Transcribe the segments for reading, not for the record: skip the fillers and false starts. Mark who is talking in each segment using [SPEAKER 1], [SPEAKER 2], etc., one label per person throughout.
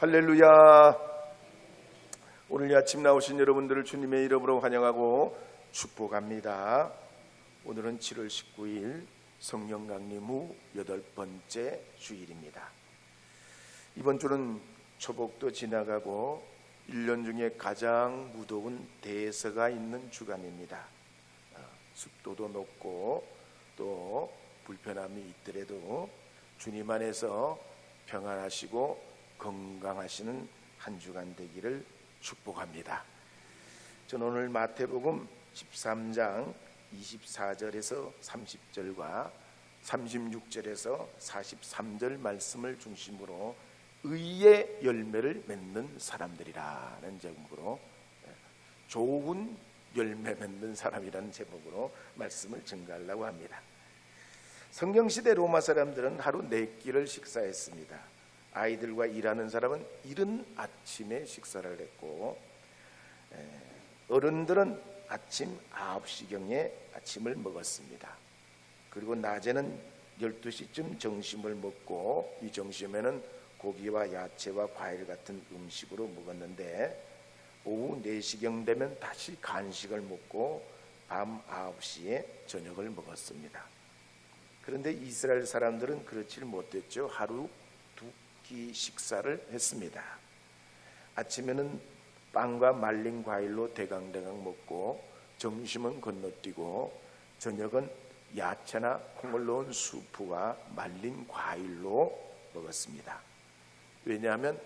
[SPEAKER 1] 할렐루야. 오늘 아침 나오신 여러분들을 주님의 이름으로 환영하고 축복합니다. 오늘은 7월 19일 성령 강림 후 8번째 주일입니다. 이번 주는 초복도 지나가고 1년 중에 가장 무더운 대서가 있는 주간입니다. 습도도 높고 또 불편함이 있더라도 주님 안에서 평안하시고 건강하시는 한 주간 되기를 축복합니다. 저는 오늘 마태복음 13장 24절에서 30절과 36절에서 43절 말씀을 중심으로 의의 열매를 맺는 사람들이라는 제목으로, 좋은 열매 맺는 사람이라는 제목으로 말씀을 증거하려고 합니다. 성경시대 로마 사람들은 하루 4끼를 식사했습니다. 아이들과 일하는 사람은 이른 아침에 식사를 했고, 어른들은 아침 9시경에 아침을 먹었습니다. 그리고 낮에는 12시쯤 점심을 먹고, 이 점심에는 고기와 야채와 과일 같은 음식으로 먹었는데, 오후 4시경 되면 다시 간식을 먹고 밤 9시에 저녁을 먹었습니다. 그런데 이스라엘 사람들은 그렇지 못했죠. 하루 2끼 식사를 했습니다. 아침에는 빵과 말린 과일로 대강대강 먹고, 점심은 건너뛰고, 저녁은 야채나 콩을 넣은 수프와 말린 과일로 먹었습니다. 왜냐하면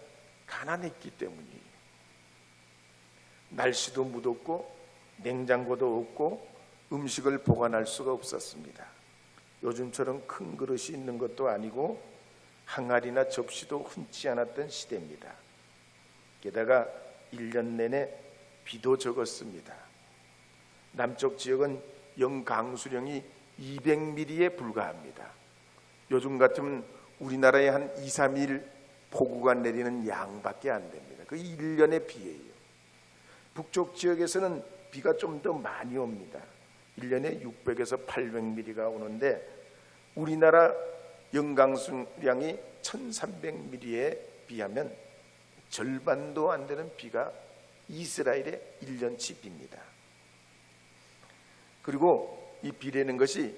[SPEAKER 1] 가난했기 때문이에요. 날씨도 무덥고 냉장고도 없고 음식을 보관할 수가 없었습니다. 요즘처럼 큰 그릇이 있는 것도 아니고 항아리나 접시도 흔치 않았던 시대입니다. 게다가 1년 내내 비도 적었습니다. 남쪽 지역은 영강수량이 200mm에 불과합니다. 요즘 같으면 우리나라에 한 2, 3일 폭우가 내리는 양밖에 안 됩니다. 그 1년의 비예요. 북쪽 지역에서는 비가 좀 더 많이 옵니다. 1년에 600에서 800mm가 오는데, 우리나라 영강수량이 1300mm에 비하면 절반도 안 되는 비가 이스라엘의 1년치 비입니다. 그리고 이 비라는 것이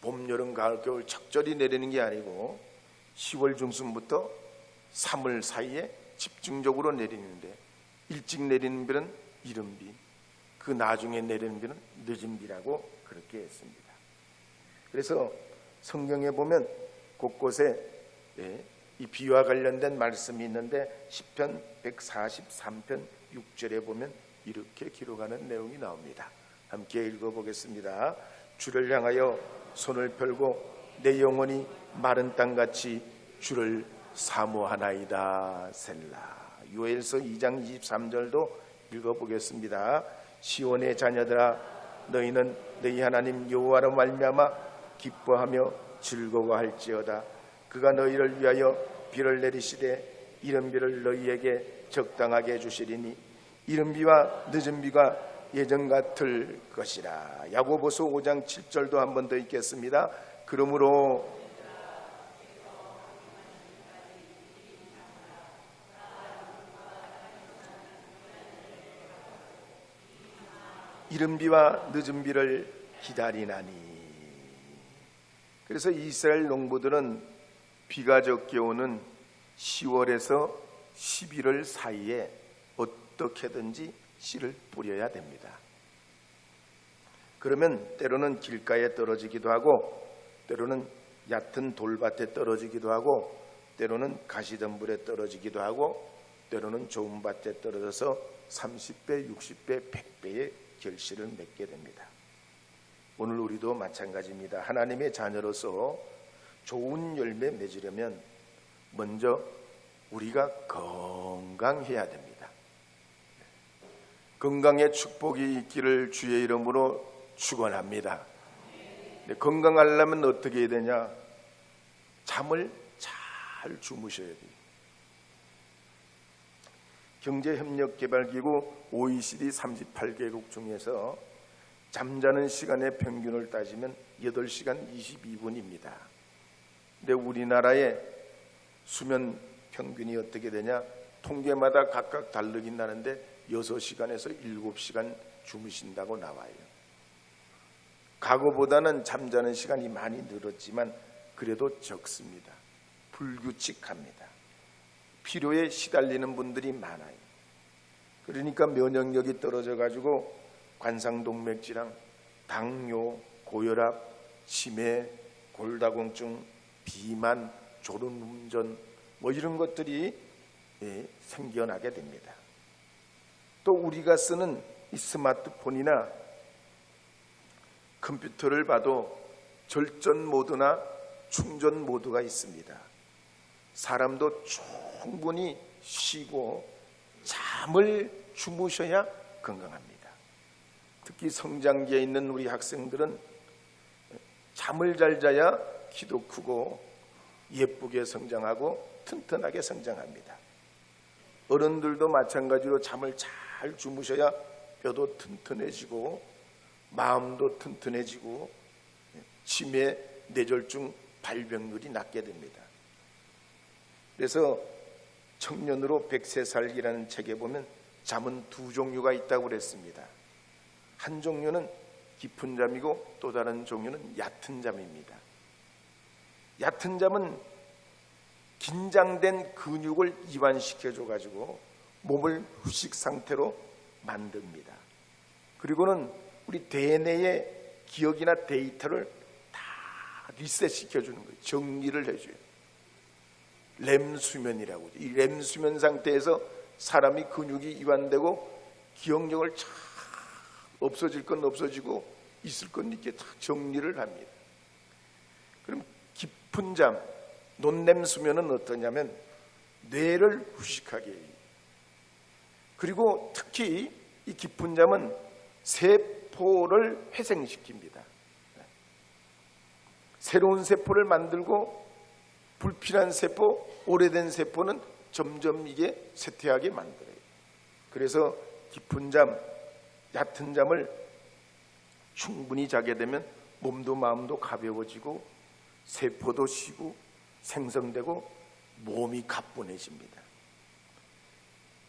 [SPEAKER 1] 봄, 여름, 가을, 겨울 적절히 내리는 게 아니고 10월 중순부터 3월 사이에 집중적으로 내리는데, 일찍 내리는 비는 이른 비, 그 나중에 내리는 비는 늦은 비라고 그렇게 했습니다. 그래서 성경에 보면 곳곳에 이 비와 관련된 말씀이 있는데, 시편 143편 6절에 보면 이렇게 기록하는 내용이 나옵니다. 함께 읽어보겠습니다. 주를 향하여 손을 펼고 내 영혼이 마른 땅같이 주를 사모하나이다. 셀라. 요엘서 2장 23절도 읽어보겠습니다. 시온의 자녀들아, 너희는 너희 하나님 여호와로 말미암아 기뻐하며 즐거워할지어다. 그가 너희를 위하여 비를 내리시되 이른 비를 너희에게 적당하게 주시리니 이른 비와 늦은 비가 예전 같을 것이라. 야고보서 5장 7절도 한 번 더 읽겠습니다. 그러므로 이른 비와 늦은 비를 기다리나니. 그래서 이스라엘 농부들은 비가 적게 오는 10월에서 11월 사이에 어떻게든지 씨를 뿌려야 됩니다. 그러면 때로는 길가에 떨어지기도 하고, 때로는 얕은 돌밭에 떨어지기도 하고, 때로는 가시덤불에 떨어지기도 하고, 때로는 좋은 밭에 떨어져서 30배, 60배, 100배의 결실을 맺게 됩니다. 오늘 우리도 마찬가지입니다. 하나님의 자녀로서 좋은 열매 맺으려면 먼저 우리가 건강해야 됩니다. 건강의 축복이 있기를 주의 이름으로 축원합니다. 건강하려면 어떻게 해야 되냐? 잠을 잘 주무셔야 돼요. 경제협력개발기구 OECD 38개국 중에서 잠자는 시간의 평균을 따지면 8시간 22분입니다. 근데 우리나라의 수면 평균이 어떻게 되냐? 통계마다 각각 다르긴 나는데 6시간에서 7시간 주무신다고 나와요. 과거보다는 잠자는 시간이 많이 늘었지만 그래도 적습니다. 불규칙합니다. 피로에 시달리는 분들이 많아요. 그러니까 면역력이 떨어져 가지고 관상동맥질환, 당뇨, 고혈압, 치매, 골다공증, 비만, 졸음운전 이런 것들이 생겨나게 됩니다. 또 우리가 쓰는 이 스마트폰이나 컴퓨터를 봐도 절전 모드나 충전 모드가 있습니다. 사람도 충분히 쉬고 잠을 주무셔야 건강합니다. 특히 성장기에 있는 우리 학생들은 잠을 잘 자야 키도 크고 예쁘게 성장하고 튼튼하게 성장합니다. 어른들도 마찬가지로 잠을 잘 주무셔야 뼈도 튼튼해지고 마음도 튼튼해지고 치매, 뇌졸중 발병률이 낮게 됩니다. 그래서 청년으로 100세 살기라는 책에 보면 잠은 두 종류가 있다고 그랬습니다. 한 종류는 깊은 잠이고 또 다른 종류는 얕은 잠입니다. 얕은 잠은 긴장된 근육을 이완시켜줘 가지고 몸을 휴식 상태로 만듭니다. 그리고는 우리 대뇌의 기억이나 데이터를 다 리셋시켜주는 거예요. 정리를 해줘요. 렘 수면이라고. 이 렘 수면 상태에서 사람이 근육이 이완되고 기억력을 참 없어질 건 없어지고 있을 건 이렇게 다 정리를 합니다. 그럼 깊은 잠, 논렘 수면은 어떠냐면 뇌를 휴식하게 해요. 그리고 특히 이 깊은 잠은 세포를 회생시킵니다. 새로운 세포를 만들고 불필요한 세포, 오래된 세포는 점점 이게 쇠퇴하게 만들어요. 그래서 깊은 잠, 얕은 잠을 충분히 자게 되면 몸도 마음도 가벼워지고 세포도 쉬고 생성되고 몸이 가뿐해집니다.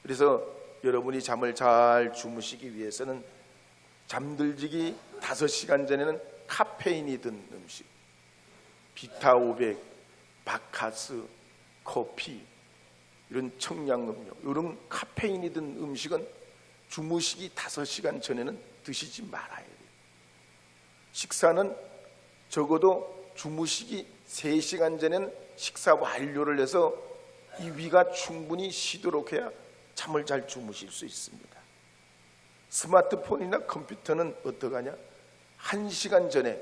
[SPEAKER 1] 그래서 여러분이 잠을 잘 주무시기 위해서는 잠들기 5시간 전에는 카페인이 든 음식, 비타 500, 바카스, 커피, 이런 청량음료, 이런 카페인이 든 음식은 주무시기 5시간 전에는 드시지 말아야 돼요. 식사는 적어도 주무시기 3시간 전에는 식사 완료를 해서 이 위가 충분히 쉬도록 해야 잠을 잘 주무실 수 있습니다. 스마트폰이나 컴퓨터는 어떡하냐? 1시간 전에,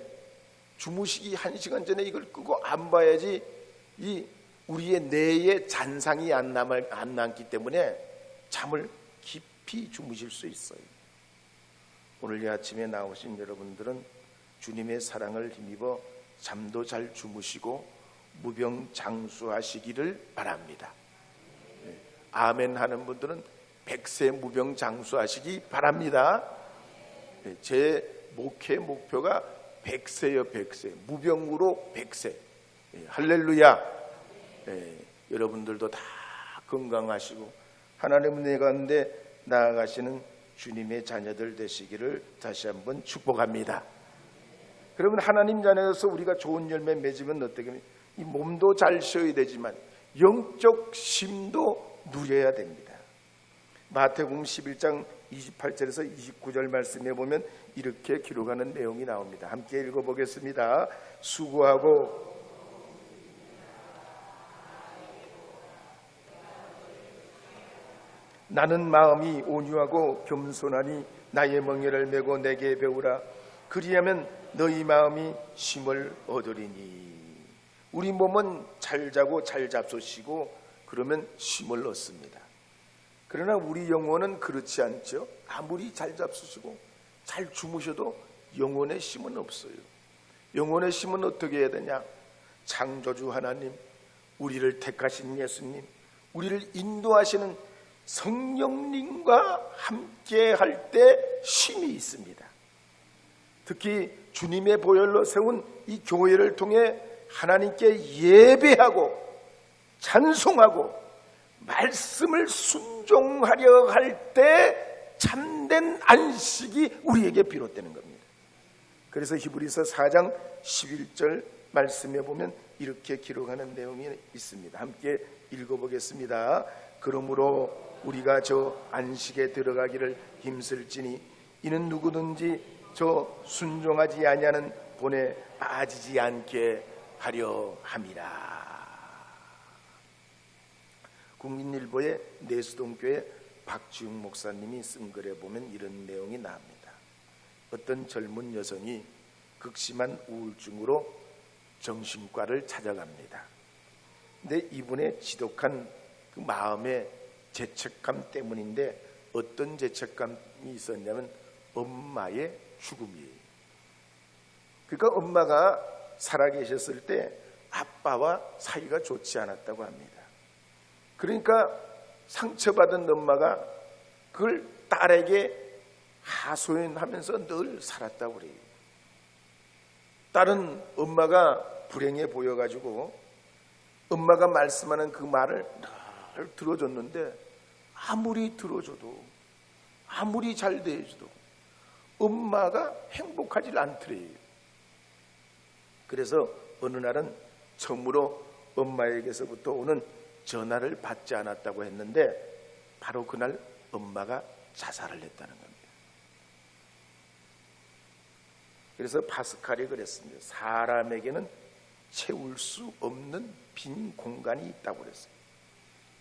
[SPEAKER 1] 주무시기 1시간 전에 이걸 끄고 안 봐야지 이 우리의 뇌에 잔상이 안 남기 때문에 잠을 깊이 주무실 수 있어요. 오늘 이 아침에 나오신 여러분들은 주님의 사랑을 힘입어 잠도 잘 주무시고 무병장수하시기를 바랍니다. 아멘 하는 분들은 100세 무병장수하시기 바랍니다. 제 목회 목표가 100세요. 100세, 무병으로 100세. 할렐루야. 여러분들도 다 건강하시고 하나님 은혜 가운데 나아가시는 주님의 자녀들 되시기를 다시 한번 축복합니다. 그러면 하나님 자녀여서 우리가 좋은 열매 맺으면 어떻게 하면 이 몸도 잘 쉬어야 되지만 영적 쉼도 누려야 됩니다. 마태복음 11장 28절에서 29절 말씀에 보면 이렇게 기록하는 내용이 나옵니다. 함께 읽어보겠습니다. 수고하고 나는 마음이 온유하고 겸손하니 나의 멍에를 메고 내게 배우라. 그리하면 너희 마음이 쉼을 얻으리니. 우리 몸은 잘 자고 잘 잡수시고 그러면 쉼을 얻습니다. 그러나 우리 영혼은 그렇지 않죠. 아무리 잘 잡수시고 잘 주무셔도 영혼의 쉼은 없어요. 영혼의 쉼은 어떻게 해야 되냐? 창조주 하나님, 우리를 택하신 예수님, 우리를 인도하시는 성령님과 함께 할 때 쉼이 있습니다. 특히 주님의 보혈로 세운 이 교회를 통해 하나님께 예배하고 찬송하고 말씀을 순종하려 할 때 참된 안식이 우리에게 비롯되는 겁니다. 그래서 히브리서 4장 11절 말씀에 보면 이렇게 기록하는 내용이 있습니다. 함께 읽어보겠습니다. 그러므로 우리가 저 안식에 들어가기를 힘쓸지니 이는 누구든지 저 순종하지 아니하는 본에 빠지지 않게 하려 함이라. 국민일보의 내수동교회 박지웅 목사님이 쓴 글에 보면 이런 내용이 나옵니다. 어떤 젊은 여성이 극심한 우울증으로 정신과를 찾아갑니다. 근데 이분의 지독한 그 마음의 죄책감 때문인데 어떤 죄책감이 있었냐면 엄마의 죽음이에요. 그러니까 엄마가 살아계셨을 때 아빠와 사이가 좋지 않았다고 합니다. 그러니까 상처받은 엄마가 그걸 딸에게 하소연하면서 늘 살았다고 그래요. 딸은 엄마가 불행해 보여가지고 엄마가 말씀하는 그 말을 늘 들어줬는데 아무리 들어줘도 아무리 잘 대해줘도 엄마가 행복하지 않더래요. 그래서 어느 날은 처음으로 엄마에게서부터 오는 전화를 받지 않았다고 했는데 바로 그날 엄마가 자살을 했다는 겁니다. 그래서 파스칼이 그랬습니다. 사람에게는 채울 수 없는 빈 공간이 있다고 그랬어요.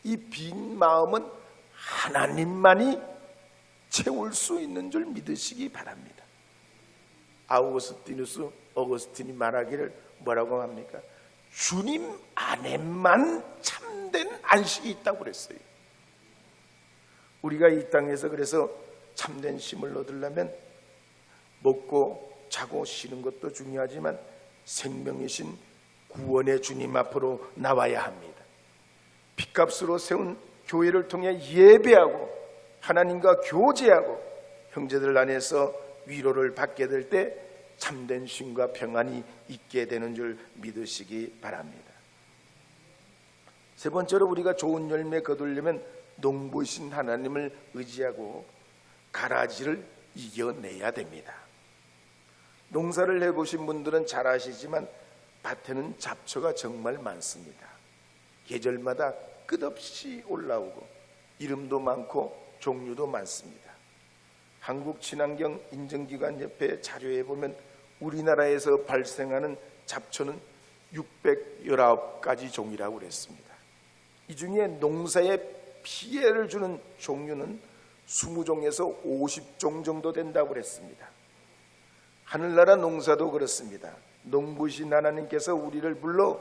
[SPEAKER 1] 이 빈 마음은 하나님만이 채울 수 있는 줄 믿으시기 바랍니다. 어거스틴이 말하기를 뭐라고 합니까? 주님 안에만 참된 안식이 있다고 그랬어요. 우리가 이 땅에서 그래서 참된 쉼을 얻으려면 먹고 자고 쉬는 것도 중요하지만 생명이신 구원의 주님 앞으로 나와야 합니다. 핏값으로 세운 교회를 통해 예배하고 하나님과 교제하고 형제들 안에서 위로를 받게 될 때 참된 쉼과 평안이 있게 되는 줄 믿으시기 바랍니다. 세 번째로 우리가 좋은 열매 거두려면 농부이신 하나님을 의지하고 가라지를 이겨내야 됩니다. 농사를 해보신 분들은 잘 아시지만 밭에는 잡초가 정말 많습니다. 계절마다 끝없이 올라오고 이름도 많고 종류도 많습니다. 한국친환경 인증기관협회 자료에 보면 우리나라에서 발생하는 잡초는 619가지 종이라고 그랬습니다. 이 중에 농사에 피해를 주는 종류는 20종에서 50종 정도 된다고 그랬습니다. 하늘나라 농사도 그렇습니다. 농부신 하나님께서 우리를 불러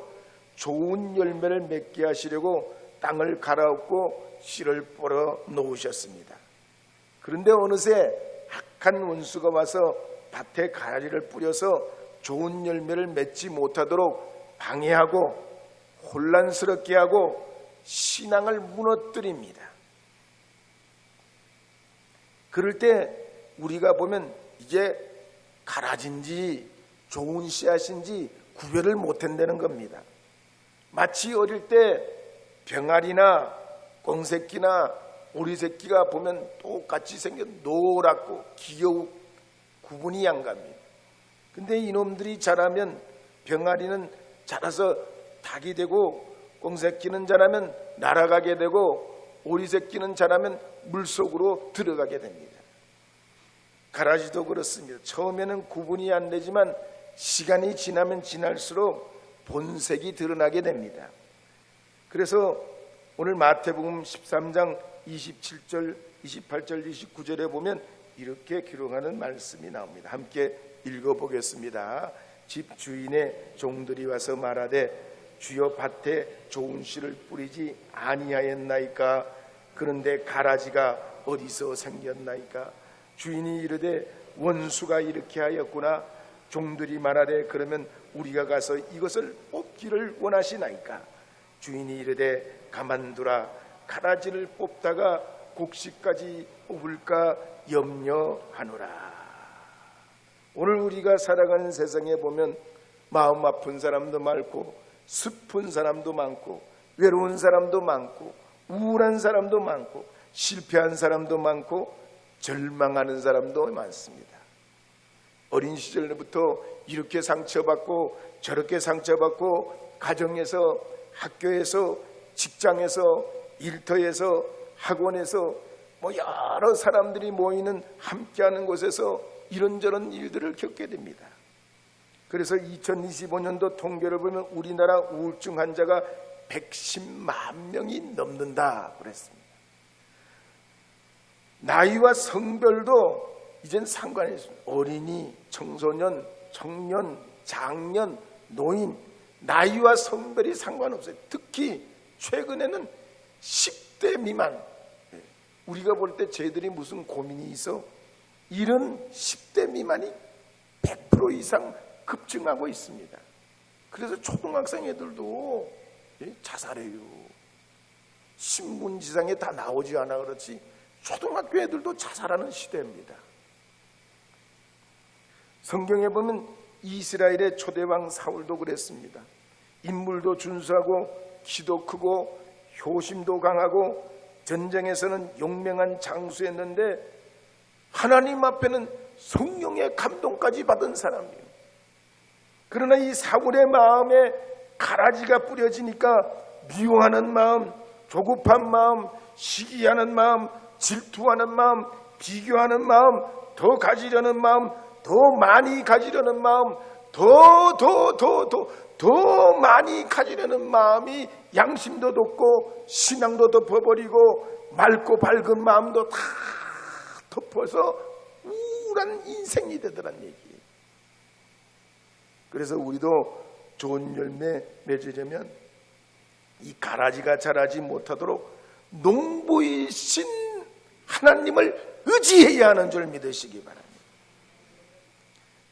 [SPEAKER 1] 좋은 열매를 맺게 하시려고 땅을 갈아엎고 씨를 뿌려 놓으셨습니다. 그런데 어느새 악한 원수가 와서 밭에 가라지를 뿌려서 좋은 열매를 맺지 못하도록 방해하고 혼란스럽게 하고 신앙을 무너뜨립니다. 그럴 때 우리가 보면 이게 가라진지 좋은 씨앗인지 구별을 못한다는 겁니다. 마치 어릴 때 병아리나 꽁새끼나 오리새끼가 보면 똑같이 생긴 노랗고 귀여운 구분이 안 갑니다. 근데 이놈들이 자라면 병아리는 자라서 닭이 되고 꽁새끼는 자라면 날아가게 되고 오리새끼는 자라면 물속으로 들어가게 됩니다. 가라지도 그렇습니다. 처음에는 구분이 안 되지만 시간이 지나면 지날수록 본색이 드러나게 됩니다. 그래서 오늘 마태복음 13장 27절, 28절, 29절에 보면 이렇게 기록하는 말씀이 나옵니다. 함께 읽어보겠습니다. 집 주인의 종들이 와서 말하되 주여 밭에 좋은 씨를 뿌리지 아니하였나이까? 그런데 가라지가 어디서 생겼나이까? 주인이 이르되 원수가 이렇게 하였구나. 종들이 말하되 그러면 우리가 가서 이것을 뽑기를 원하시나이까? 주인이 이르되 가만두라. 가라지를 뽑다가 곡식까지 뽑을까 염려하노라. 오늘 우리가 살아가는 세상에 보면 마음 아픈 사람도 많고 슬픈 사람도 많고 외로운 사람도 많고 우울한 사람도 많고 실패한 사람도 많고 절망하는 사람도 많습니다. 어린 시절부터 이렇게 상처받고 저렇게 상처받고 가정에서, 학교에서, 직장에서, 일터에서, 학원에서 여러 사람들이 모이는 함께하는 곳에서 이런저런 일들을 겪게 됩니다. 그래서 2025년도 통계를 보면 우리나라 우울증 환자가 110만 명이 넘는다 그랬습니다. 나이와 성별도 이젠 상관이 있습니다. 어린이, 청소년, 청년, 장년, 노인, 나이와 성별이 상관없어요. 특히 최근에는 10대 미만, 우리가 볼 때 쟤들이 무슨 고민이 있어? 이런 10대 미만이 100% 이상 급증하고 있습니다. 그래서 초등학생 애들도 자살해요. 신문지상에 다 나오지 않아 그렇지 초등학교 애들도 자살하는 시대입니다. 성경에 보면 이스라엘의 초대왕 사울도 그랬습니다. 인물도 준수하고 키도 크고 효심도 강하고 전쟁에서는 용맹한 장수였는데 하나님 앞에는 성령의 감동까지 받은 사람이에요. 그러나 이 사울의 마음에 가라지가 뿌려지니까 미워하는 마음, 조급한 마음, 시기하는 마음, 질투하는 마음, 비교하는 마음, 더 가지려는 마음, 더 많이 가지려는 마음, 더 많이 가지려는 마음이 양심도 덮고 신앙도 덮어버리고 맑고 밝은 마음도 다 덮어서 우울한 인생이 되더란 얘기예요. 그래서 우리도 좋은 열매 맺으려면 이 가라지가 자라지 못하도록 농부이신 하나님을 의지해야 하는 줄 믿으시기 바랍니다.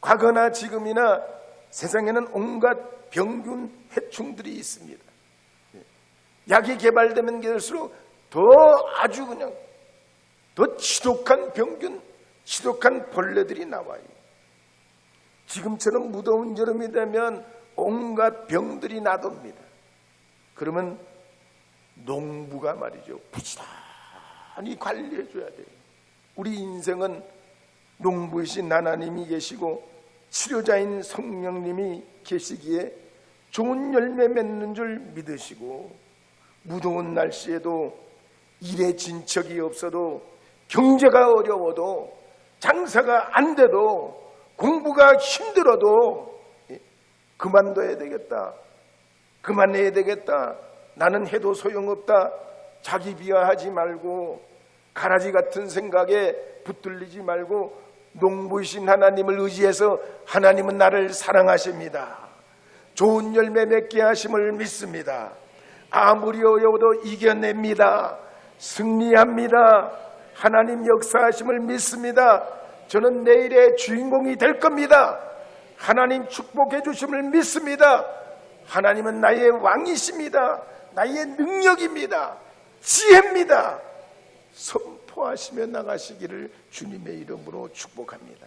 [SPEAKER 1] 과거나 지금이나 세상에는 온갖 병균, 해충들이 있습니다. 약이 개발되면 될수록 더 아주 그냥 더 지독한 병균, 지독한 벌레들이 나와요. 지금처럼 무더운 여름이 되면 온갖 병들이 나놉니다. 그러면 농부가 말이죠, 부지런히 관리해줘야 돼요. 우리 인생은 농부이신 하나님이 계시고 치료자인 성령님이 계시기에 좋은 열매 맺는 줄 믿으시고 무더운 날씨에도 일에 진척이 없어도 경제가 어려워도 장사가 안 돼도 공부가 힘들어도 그만둬야 되겠다, 그만해야 되겠다, 나는 해도 소용없다, 자기 비하하지 말고 가라지 같은 생각에 붙들리지 말고 농부이신 하나님을 의지해서 하나님은 나를 사랑하십니다. 좋은 열매 맺게 하심을 믿습니다. 아무리 어려워도 이겨냅니다. 승리합니다. 하나님 역사하심을 믿습니다. 저는 내일의 주인공이 될 겁니다. 하나님 축복해 주심을 믿습니다. 하나님은 나의 왕이십니다. 나의 능력입니다. 지혜입니다. 선포하시며 나가시기를 주님의 이름으로 축복합니다.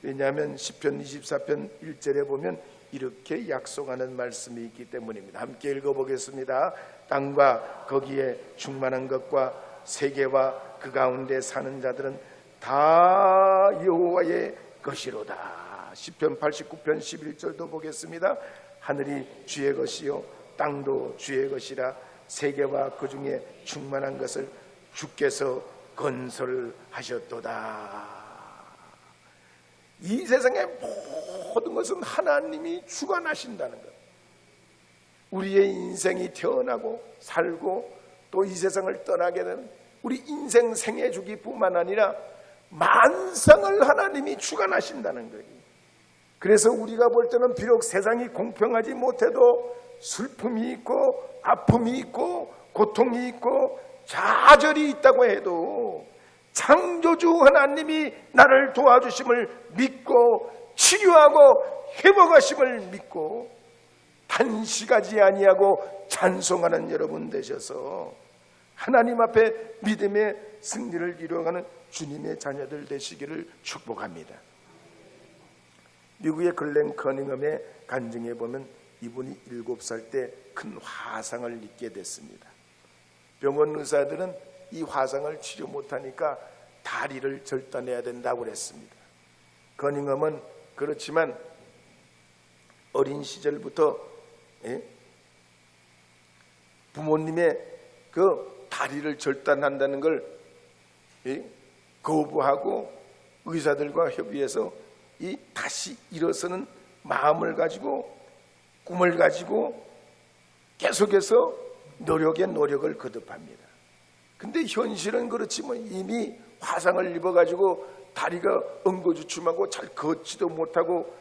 [SPEAKER 1] 왜냐하면 시편 24편 1절에 보면 이렇게 약속하는 말씀이 있기 때문입니다. 함께 읽어보겠습니다. 땅과 거기에 충만한 것과 세계와 그 가운데 사는 자들은 다 여호와의 것이로다. 시편 89편 11절도 보겠습니다. 하늘이 주의 것이요 땅도 주의 것이라 세계와 그 중에 충만한 것을 주께서 건설하셨도다. 이 세상의 모든 것은 하나님이 주관하신다는 것. 우리의 인생이 태어나고 살고 또 이 세상을 떠나게 되는 우리 인생 생애 주기뿐만 아니라 만상을 하나님이 주관하신다는 거예요. 그래서 우리가 볼 때는 비록 세상이 공평하지 못해도 슬픔이 있고 아픔이 있고 고통이 있고 좌절이 있다고 해도 창조주 하나님이 나를 도와주심을 믿고 치료하고 회복하심을 믿고 단식하지 아니하고 찬송하는 여러분 되셔서 하나님 앞에 믿음의 승리를 이루어가는 주님의 자녀들 되시기를 축복합니다. 미국의 글렌 커닝엄의 간증에 보면 이분이 7살 때 큰 화상을 입게 됐습니다. 병원 의사들은 이 화상을 치료 못하니까 다리를 절단해야 된다고 그랬습니다. 커닝엄은 그렇지만 어린 시절부터 부모님의 그 다리를 절단한다는 걸 거부하고 의사들과 협의해서 이 다시 일어서는 마음을 가지고 꿈을 가지고 계속해서 노력을 거듭합니다. 근데 현실은 그렇지만 이미 화상을 입어가지고 다리가 엉거주춤하고 잘 걷지도 못하고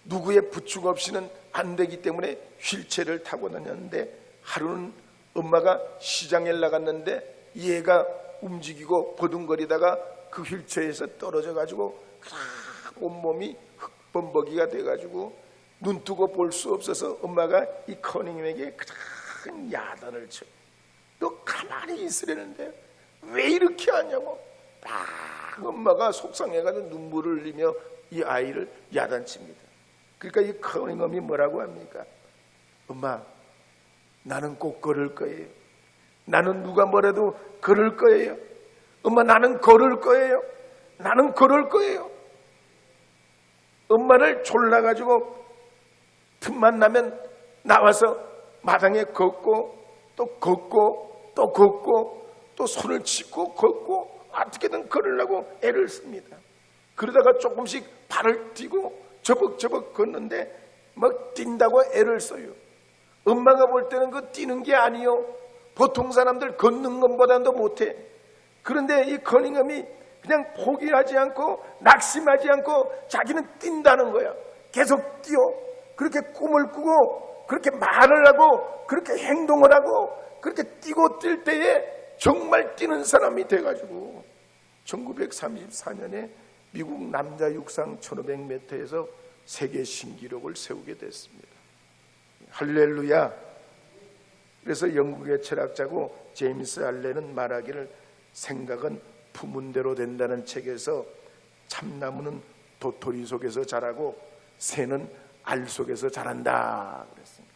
[SPEAKER 1] 누구의 부축 없이는 안 되기 때문에 휠체어를 타고 다녔는데 하루는 엄마가 시장에 나갔는데 얘가 움직이고 버둥거리다가 그 휠체어에서 떨어져가지고 온몸이 흙범벅이가 돼가지고 눈 뜨고 볼 수 없어서 엄마가 이 커닝엄에게 큰 야단을 쳐. 너 가만히 있으려는데 왜 이렇게 하냐고 막 엄마가 속상해가지고 눈물을 흘리며 이 아이를 야단칩니다. 그러니까 이 커닝엄이 뭐라고 합니까? 엄마, 나는 꼭 걸을 거예요. 나는 누가 뭐래도 걸을 거예요. 엄마, 나는 걸을 거예요. 나는 걸을 거예요. 엄마를 졸라가지고 틈만 나면 나와서 마당에 걷고 또 걷고 또 걷고 또 손을 짚고 걷고 어떻게든 걸으려고 애를 씁니다. 그러다가 조금씩 발을 띄고 저벅저벅 걷는데 막 뛴다고 애를 써요. 엄마가 볼 때는 그 뛰는 게 아니요, 보통 사람들 걷는 것보다도 못해. 그런데 이 커닝엄이 그냥 포기하지 않고 낙심하지 않고 자기는 뛴다는 거야. 계속 뛰어. 그렇게 꿈을 꾸고 그렇게 말을 하고 그렇게 행동을 하고 그렇게 뛰고 뛸 때에 정말 뛰는 사람이 돼가지고 1934년에 미국 남자 육상 1500m에서 세계 신기록을 세우게 됐습니다. 할렐루야. 그래서 영국의 철학자고 제임스 알렌은 말하기를 생각은 품은 대로 된다는 책에서 참나무는 도토리 속에서 자라고 새는 알 속에서 자란다 그랬습니다.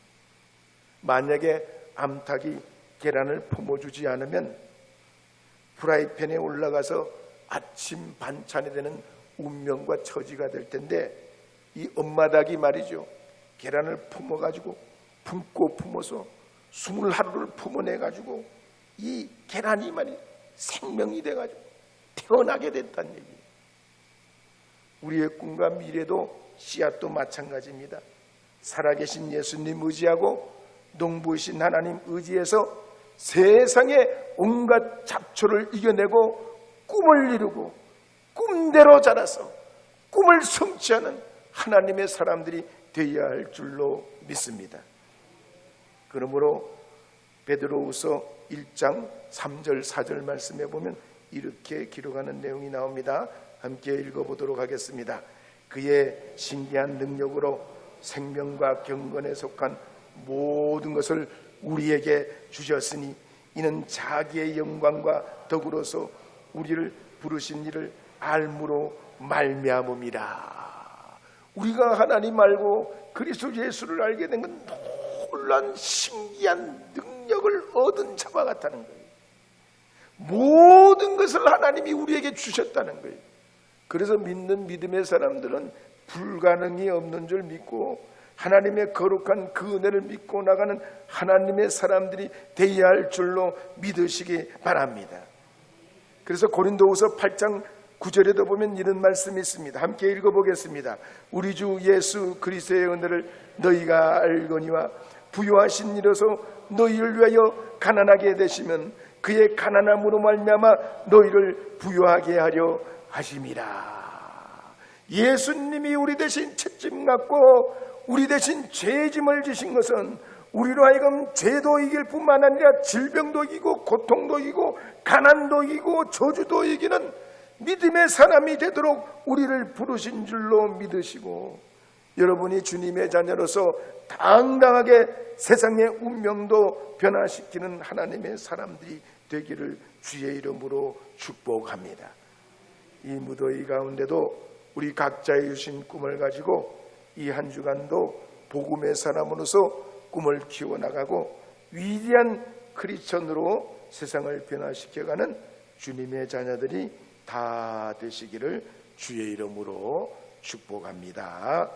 [SPEAKER 1] 만약에 암탉이 계란을 품어주지 않으면 프라이팬에 올라가서 아침 반찬이 되는 운명과 처지가 될 텐데 이 엄마 닭이 말이죠, 계란을 품어가지고 품고 품어서 20하루를 품어내가지고 이 계란이 말이 생명이 돼가지고 태어나게 됐다는 얘기예요. 우리의 꿈과 미래도 씨앗도 마찬가지입니다. 살아계신 예수님 의지하고 농부이신 하나님 의지해서 세상의 온갖 잡초를 이겨내고 꿈을 이루고 꿈대로 자라서 꿈을 성취하는 하나님의 사람들이 되어야 할 줄로 믿습니다. 그러므로 베드로후서 1장 3절 4절 말씀에 보면 이렇게 기록하는 내용이 나옵니다. 함께 읽어보도록 하겠습니다. 그의 신기한 능력으로 생명과 경건에 속한 모든 것을 우리에게 주셨으니 이는 자기의 영광과 더불어서 우리를 부르신 이를 알므로 말미암음이라. 우리가 하나님 알고 그리스도 예수를 알게 된 건 놀란 신기한 능력을 얻은 자와 같다는 거예요. 모든 것을 하나님이 우리에게 주셨다는 거예요. 그래서 믿는 믿음의 사람들은 불가능이 없는 줄 믿고 하나님의 거룩한 그 은혜를 믿고 나가는 하나님의 사람들이 되어야 할 줄로 믿으시기 바랍니다. 그래서 고린도후서 8장 9절에도 보면 이런 말씀이 있습니다. 함께 읽어보겠습니다. 우리 주 예수 그리스도의 은혜를 너희가 알거니와 부요하신 이로서 너희를 위하여 가난하게 되시면 그의 가난함으로 말미암아 너희를 부요하게 하려 하심이라. 예수님이 우리 대신 채찍 맞고 우리 대신 죄짐을 지신 것은 우리로 하여금 죄도 이길 뿐만 아니라 질병도 이기고 고통도 이기고 가난도 이기고 저주도 이기는 믿음의 사람이 되도록 우리를 부르신 줄로 믿으시고, 여러분이 주님의 자녀로서 당당하게 세상의 운명도 변화시키는 하나님의 사람들이 되기를 주의 이름으로 축복합니다. 이 무더위 가운데도 우리 각자의 주신 꿈을 가지고 이 한 주간도 복음의 사람으로서 꿈을 키워나가고 위대한 크리스천으로 세상을 변화시켜가는 주님의 자녀들이 다 되시기를 주의 이름으로 축복합니다.